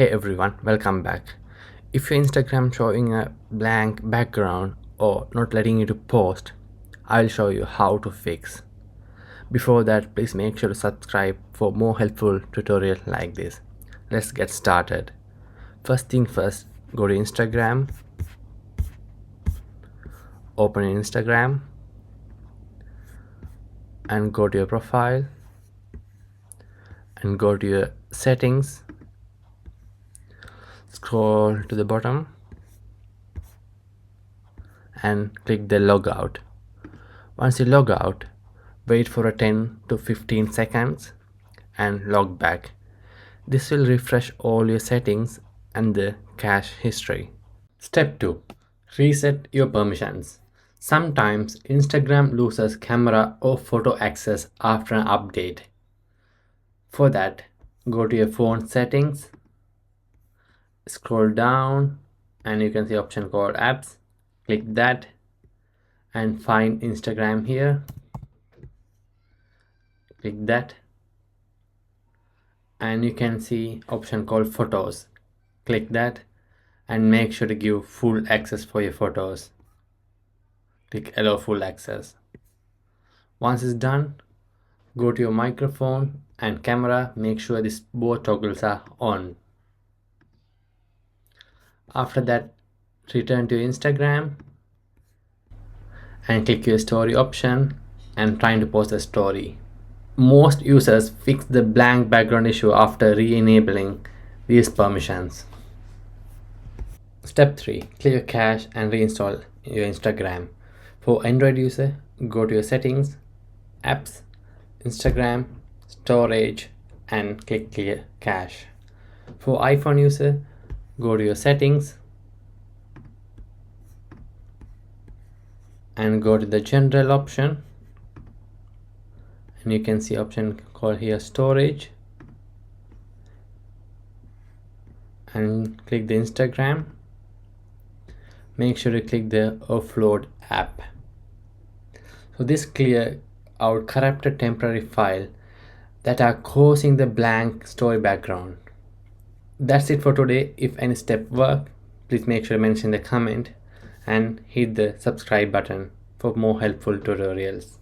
Hey everyone, welcome back. If your Instagram showing a blank background or not letting you to post, I'll show you how to fix. Before that, please make sure to subscribe for more helpful tutorial like this. Let's get started. First thing first, go to Instagram, open Instagram and go to your profile and go to your settings. Scroll to the bottom and click the logout. Once you log out, wait for a 10 to 15 seconds and log back. This will refresh all your settings and the cache history. Step 2. Reset your permissions. Sometimes Instagram loses camera or photo access after an update. For that, go to your phone settings, scroll down and you can see option called apps. Click that and find Instagram here. Click that and you can see option called photos. Click that and make sure to give full access for your photos. Click allow full access. Once it's done, go to your microphone and camera. Make sure these both toggles are on. After that, return to Instagram and click your story option and trying to post a story. Most users fix the blank background issue after re-enabling these permissions. Step 3. Clear your cache and reinstall your Instagram. For Android user, go to your settings, apps, Instagram, storage and click clear cache. For iPhone user, go to your settings and go to the general option and you can see option called here storage and click the Instagram. Make sure to click the offload app. So this clear out corrupted temporary file that are causing the blank story background. That's it for today. If any step work, please make sure to mention in the comment and hit the subscribe button for more helpful tutorials.